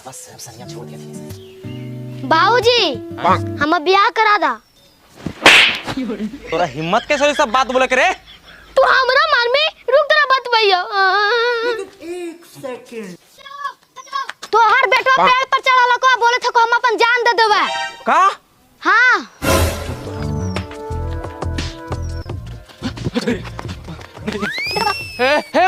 बस अब संयम छोड़ दिया। बाबूजी हम ब्याह करा दा। तोरा हिम्मत कैसे ये सब बात बोले करे? तू हमरा मान में रुक जरा बात भैया। एक सेकंड। तो हर बेटवा पेड़ पर चढ़ा को बोले थे को हम अपन जान दे देबे का? हां हे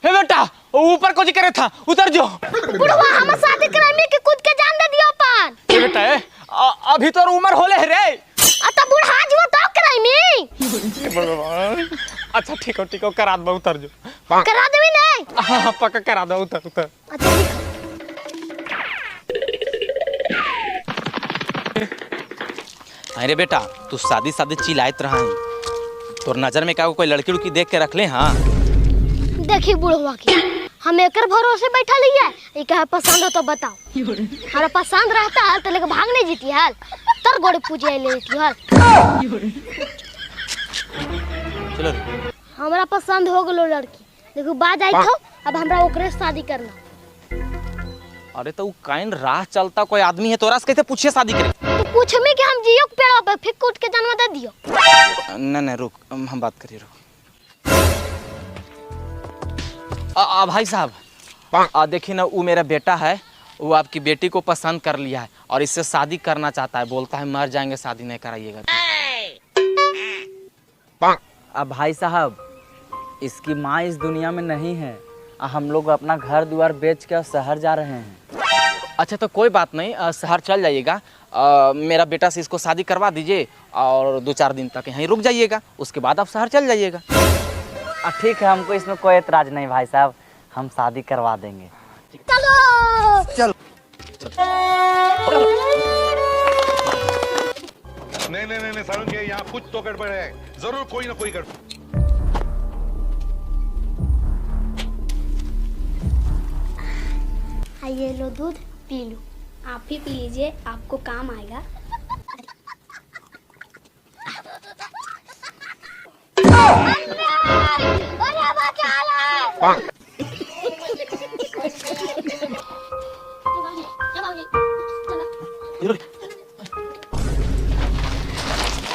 बेटा ऊपर कुछ करे था, उतर जो। बुढ़वा हम शादी कराने के खुद के जान दे दियो अपन। हे बेटा अभी तो उम्र होले है रे। तो बुढ़ा जो तो कराइनी। अच्छा ठीक हो करा दो, उतर जो। करा देबी नहीं? हां पक्का करा दो, उतर। अच्छा ठीक। अरे बेटा तू शादी चिल्लात रहा है, तोर नजर में क्या कोई लड़की उड़की देख के रख ले? हाँ देखी बुढ़वा की हम एकर भरोसे बैठा लिया, ये कहे पसंद हो तो बताओ। हमारा पसंद रहता है तो लेके भाग नहीं जीती है, तर गोड़े पूजे ले लेती है। चलो हमरा पसंद हो गलो लड़की, देखो बाज आई तो अब हमरा ओकरे से शादी करना। अरे तो काइन राह चलता कोई आदमी है तोरा से कैसे पूछे शादी करे? तो पूछ में कि हम जियो के पेड़ पे फिर कूट के जन्म दे दियो। नहीं रुक, हम बात करिए रुक। भाई साहब देखिए ना, वो मेरा बेटा है, वो आपकी बेटी को पसंद कर लिया है और इससे शादी करना चाहता है, बोलता है मर जाएंगे शादी नहीं कराइएगा। अब भाई साहब इसकी माँ इस दुनिया में नहीं है, हम लोग अपना घर द्वार बेच के शहर जा रहे हैं। अच्छा तो कोई बात नहीं, शहर चल जाइएगा, मेरा बेटा से इसको शादी करवा दीजिए और 2-4 दिन तक यहीं रुक जाइएगा, उसके बाद आप शहर चल जाइएगा। ठीक है, हमको इसमें कोई एतराज नहीं भाई साहब, हम शादी करवा देंगे। चलो नहीं सारुण के यहाँ कुछ तो गड़बड़ है, जरूर कोई ना कोई गड़बड़। ये लो दूध पी लो। आप भी पी लीजिए, आपको काम आएगा।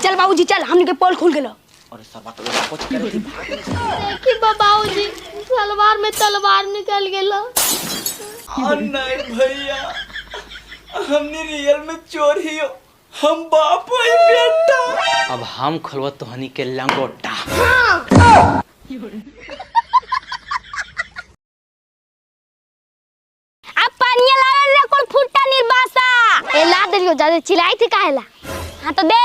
चल बाबूजी चल, हमने के पोल खुल गेलो। अरे सरवा तो कुछ करे थी। देखी बाबूजी सलवार में तलवार निकल गेलो। नहीं भैया, हमने रियल में चोर ही हो, हम बाप है बेटा। अब हम खुलवा तो हनी के लंगोटा। अब पानी ला रे कोल फुट्टा निर्बासा। ए ला दरियो, ज्यादा चिल्लाई थी काहेला? हां तो दे।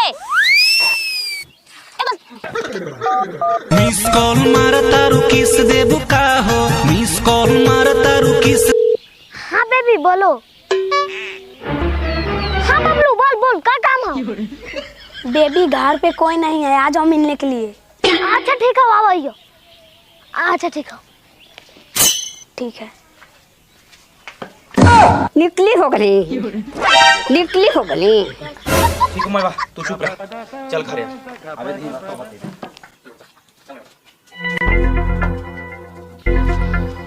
मिस कॉल मारता रुकिस देबू का हो, मिस कॉल मारता रुकिस। हाँ बेबी बोलो। हाँ बबलू बोल क्या काम है? बेबी घर पे कोई नहीं है, आ जाओ मिलने के लिए। अच्छा ठीक है, आओ आइयो। अच्छा ठीक है। ठीक है। निकली हो गई। ठीक है माँ, तू चुप रह, चल घरे। अबे धीरे तो मत।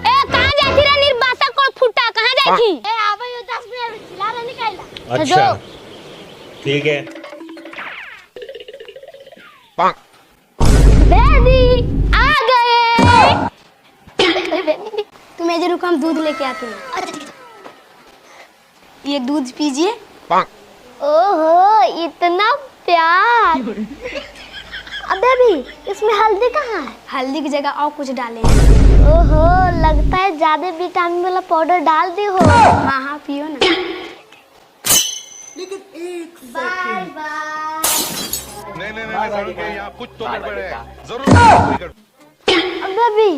ए कहां जाती रे निर्बासा कोल फुट्टा, कहां जाती? ए आवे 10 मिनट चिल्ला रे निकाला। अच्छा ठीक है। बेबी आ गए। तुम इधर रुको, हम दूध लेके आते हैं। ये दूध पीजिए। ओहो इतना प्यार। अब बेबी इसमें हल्दी कहाँ है? हल्दी की जगह और कुछ डाले। ओहो लगता है ज्यादा विटामिन वाला पाउडर डाल दी हो। हाँ पियो ना। लेकिन एक बाय बाय। नहीं सारुण के यहाँ कुछ तो गड़बड़ है, जरूर कोई गड़बड़। अब बेबी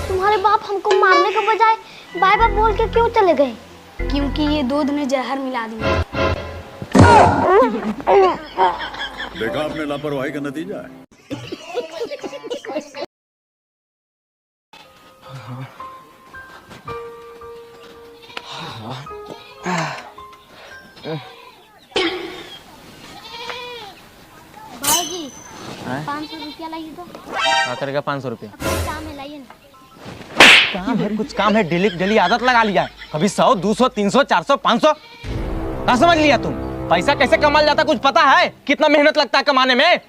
तुम्हारे बाप हमको मारने के बजाय बाय बाय बोल के क्यों चले गए? क्योंकि ये दूध में जहर मिला दिया। देखा आपने लापरवाही का नतीजा है। भाईजी 500 रुपया लाइए तो। क्या करेगा 500 रुपया? अपने काम में लाइए ना। कुछ काम है, डेली डेली आदत लगा लिया है। कभी 100, 200, 300, 400, 500 क्या समझ लिया तुम? पैसा कैसे कमाया जाता कुछ पता है? कितना मेहनत लगता है कमाने में?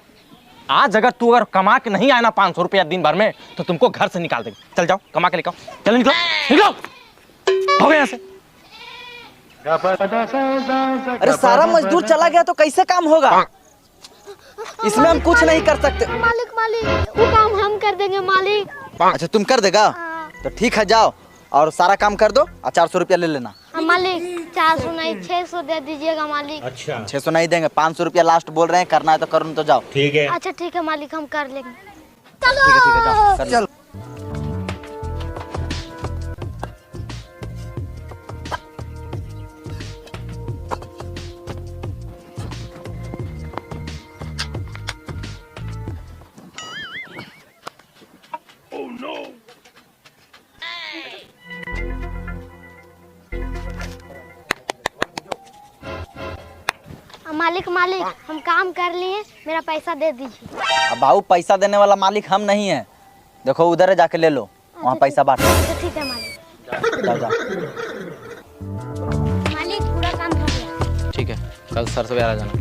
आज अगर तू कमा के नहीं आया ना 500 रुपया दिन भर में तो तुमको घर से निकाल देंगे। चल जाओ कमा के लेकर आओ। चलो निकलो निकलो, हो गया यहाँ से। अरे सारा मजदूर चला गया तो कैसे काम होगा? इसमें हम कुछ नहीं कर सकते। मालिक मालिक वो काम हम कर देंगे मालिक। अच्छा तुम कर देगा तो ठीक है, जाओ और सारा काम कर दो और 400 रुपया ले लेना। मालिक 400 नहीं 600 दे दीजिएगा मालिक। अच्छा 600 नहीं देंगे, 500 रुपया लास्ट बोल रहे हैं, करना है तो करो, तो जाओ। ठीक है। अच्छा ठीक है मालिक, हम कर लेंगे। ठीक है जाओ कर लो। मालिक मालिक हम काम कर लिए, मेरा पैसा दे दीजिए। अब बाबू पैसा देने वाला मालिक हम नहीं है, देखो उधर है जाके ले लो, वहाँ पैसा बांटो। अच्छा ठीक है मालिक। जाओ जाओ। मालिक पूरा काम हो गया। ठीक है, कल सर सवेरा जाना,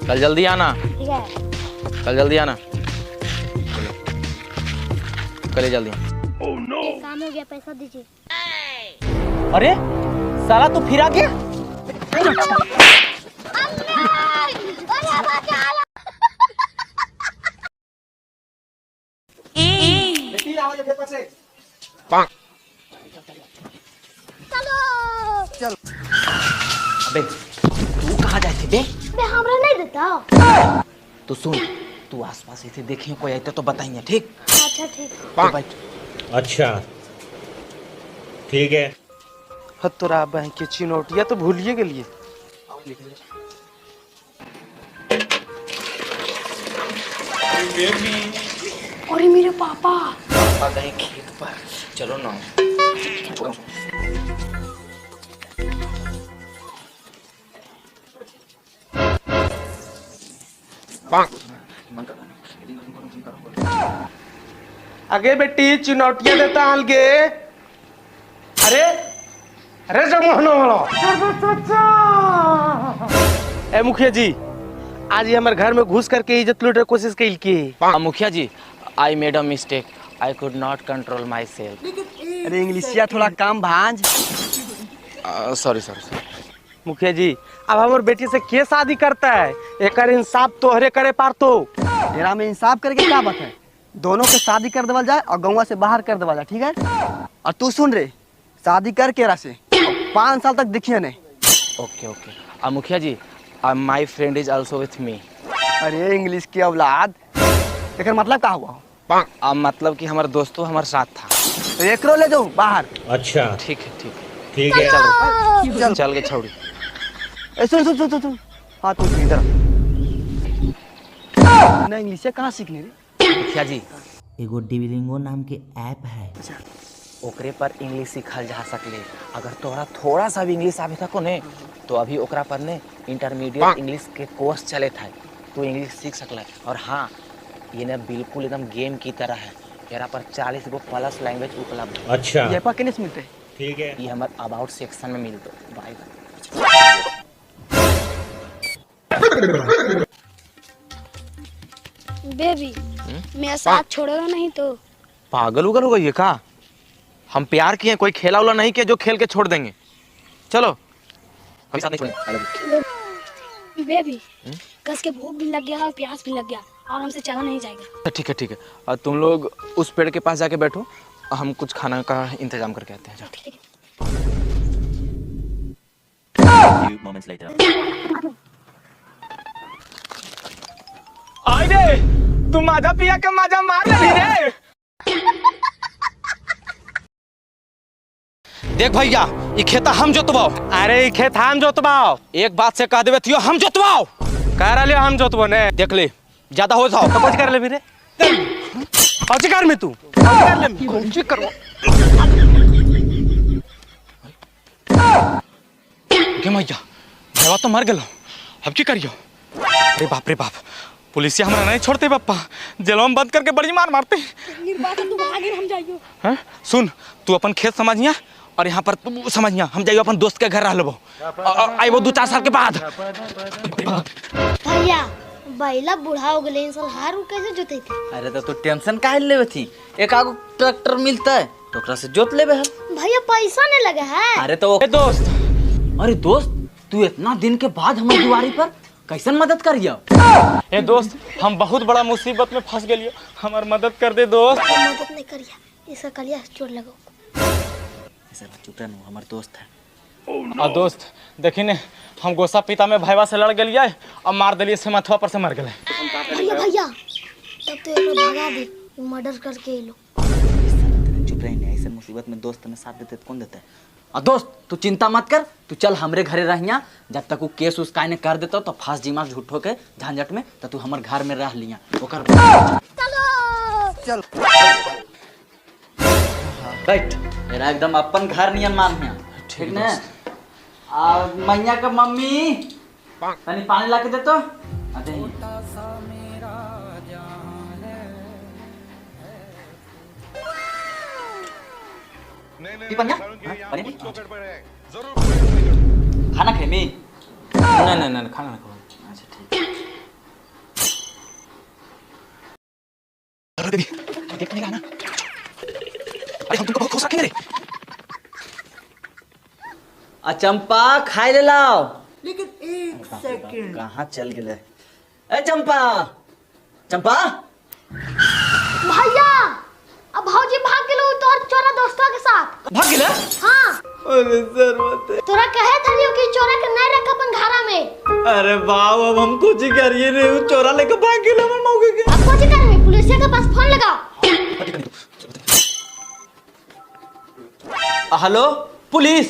कल जल्दी आना, ठीक है कल जल्दी आना, कल जल्दी आना। काम हो गया, पैसा दीजिए। अरे साला तू फिर आ गया? अबे तू कहाँ जाए थे बे? हमरा नहीं देता। तू सुन, तू आसपास ऐसे देखिए कोई आए तो बताइए, ठीक? अच्छा ठीक। तो बैठ। अच्छा ठीक है। तोरा बैंक के चिनौटिया तो भूलिए गेलिए। अरे मेरे पापा पापा गए खेत पर, चलो ना। आगे बेटी चिनौटिया देता अलगे। अरे अरे जब ए मुखिया जी, आज ये हमारे घर में घुस करके इज्जत लूटने की कोशिश की। मुखिया जी, I made a mistake, I could not control myself. अरे इंग्लिशिया थोड़ा काम भांज। Sorry sorry. मुखिया जी, अब हमारे बेटी से के शादी करता है? एक इंसाफ तोहरे करे पार तो। तेरा में इंसाफ करके क्या बात है? दोनों के शादी कर देवल जाए और गौवा से बाहर कर देवल जाए, ठीक है? और तू सुन रे, शादी कर के रसे 5 साल तक दिखिए नहीं। Okay okay. मुखिया जी, my friend is also with me. अरे इंग्लिश की औलाद, लेकिन मतलब क्या हुआ? मतलब कि हमारे दोस्तों हमारे साथ था। तो एक रो ले जाओ बाहर। अच्छा ठीक है ठीक है। ठीक है। चल चल के छोड़ी। सुन सुन सुन सुन, हाँ तू इधर ना। इंग्लिश कहाँ सीखने रे? मुखिया जी, एगो डिविलिंगो नाम के ऐप है, ओकरे पर इंग्लिश सीखल जा सकले। अगर तोरा थोड़ा सा भी इंग्लिश आवे था को ने तो अभी ओकरा पर ने इंटरमीडिएट इंग्लिश के कोर्स चले था, तू इंग्लिश सीख सकला। और हाँ, ये ना बिल्कुल एकदम गेम की तरह है, तेरा पर 40 गो प्लस लैंग्वेज उपलब्ध है। अच्छा ये पा किने से मिलते? ठीक है। ये हमारे अबाउट सेक्शन में मिलते। बाय। बेबी मेरा साथ छोड़ेगा नहीं तो? पागल उगल हो गई है का? हम प्यार किए, कोई खेला उला नहीं किया जो खेल के छोड़ देंगे। चलो कभी साथ नहीं छोड़ेंगे। बेबी कस के भूख भी लग गया और प्यास भी लग गया और हमसे चला नहीं जाएगा। ठीक है ठीक है। और तुम लोग उस पेड़ के पास जाके बैठो, हम कुछ खाना का इंतजाम करके आते हैं। ठीक है। आई रे, तू माजा पिया के माजा मार रही रे। देख भैया, ये खेता हम जोतवाओ। अरे ये खेत हम जोतवाओ। एक बात से कह देवे थियो, हम जोतवाओ। कह रहा लियो हम जोतबो ने। देख ले, ज्यादा हो जाओ तो कुछ कर ले भी रे। औची कर में तू कर ले कुछ करो। के भैया, भैया तो मर गेलो, अब की करियो? अरे बाप रे बाप, पुलिसिया हमारा नहीं छोड़ते पापा, जेलों में बंद करके बड़ी मार मारते। तू आगे हम जाइयो। हैं? सुन, तू अपन खेत समझिया और यहाँ पर तू समझिया, हम जाइयो अपन दोस्त के घर रह लेबो। आई वो 2-4 साल के बाद। भैया बैला बूढ़ा हो गए, इंसान हारू कैसे जोते थे? अरे तो टेंशन काहे लेवे थी, एक आगो ट्रैक्टर मिलता है तो ओकरा से जोत लेबे हल। भैया पैसा नहीं लगा है। अरे तो दोस्त, अरे दोस्त तू इतना दिन के बाद हमारी दुआरी पर कैसन मदद करियो? ए दोस्त, हम बहुत बड़ा मुसीबत में फंस गए, हमार मदद कर दे दोस्त। मदद नहीं करिया, इसका कलिया चोट लगो। ऐसा चुप रह, हमार दोस्त है। और दोस्त देखी ने, हम गोसा पिता में भाईवा से लड़ गए और मार दिलिए से माथवा पर से मर गए। भैया तब तो एक भगा दे, मर्डर करके लो। चुप रही, ऐसे मुसीबत में दोस्त में साथ देते तो कौन देता है? और दोस्त तू चिंता मत कर, तू चल हमरे घरे रहिया, जब तक वो केस उस काहे ने कर देता तो फांस जीमा झूठो के झंझट में, तो तू हमर घर में रह लिया ओकर। चल बैठ, मेरा एकदम अपन घर नियन मान है, ठीक ने? आ मैया का मम्मी तनी पानी ला के दे तो। नहीं पन्या? सारुण के यहाँ पानी कुछ नहीं? तो गड़बड़ है, जरूर कोई गड़बड़। खाना खेमी? नहीं खाना ना खाओ। अच्छा ठीक। देखने का ना, अरे हम तुमको बहुत खुश रखेंगे रे। आ चंपा खाए ले लाओ। लेकिन 1 सेकंड। कहाँ चल गए? ए चंपा, चंपा भैया अब भौजी भाग गेलो तोर चोरा दोस्तों के साथ। भाग गेले? हाँ, अरे सर मत। तोरा कहे थलियो कि चोरा के नहीं रख अपन घरा में। अरे बाप, अब हम कुछ करिए रे, वो चोरा लेके भाग गेले हमर मौके के। अब कुछ कर में पुलिस के पास फोन लगाओ। Hello police.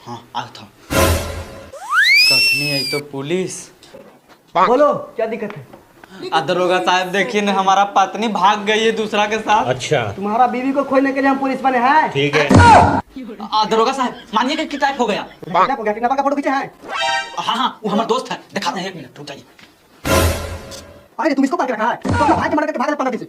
हाँ आ था। कसनी आई तो पुलिस। बोलो क्या दिक्कत है? दरोगा साहब देखिए ना, हमारा पत्नी भाग गई है दूसरा के साथ। अच्छा तुम्हारा बीवी को खोजने के लिए हम पुलिस बने हैं। ठीक है। दरोगा साहब मानिए कि किडनैप हो गया। किडनैपर का फोटो खींचे हैं? हाँ वो हमारा दोस्त है, दिखाते हैं, 1 मिनट रुक जाइए। अरे तुम इसको पकड़ के रखा है, तो अपना भाई के मर्डर करके भाग गए 15 दिन से।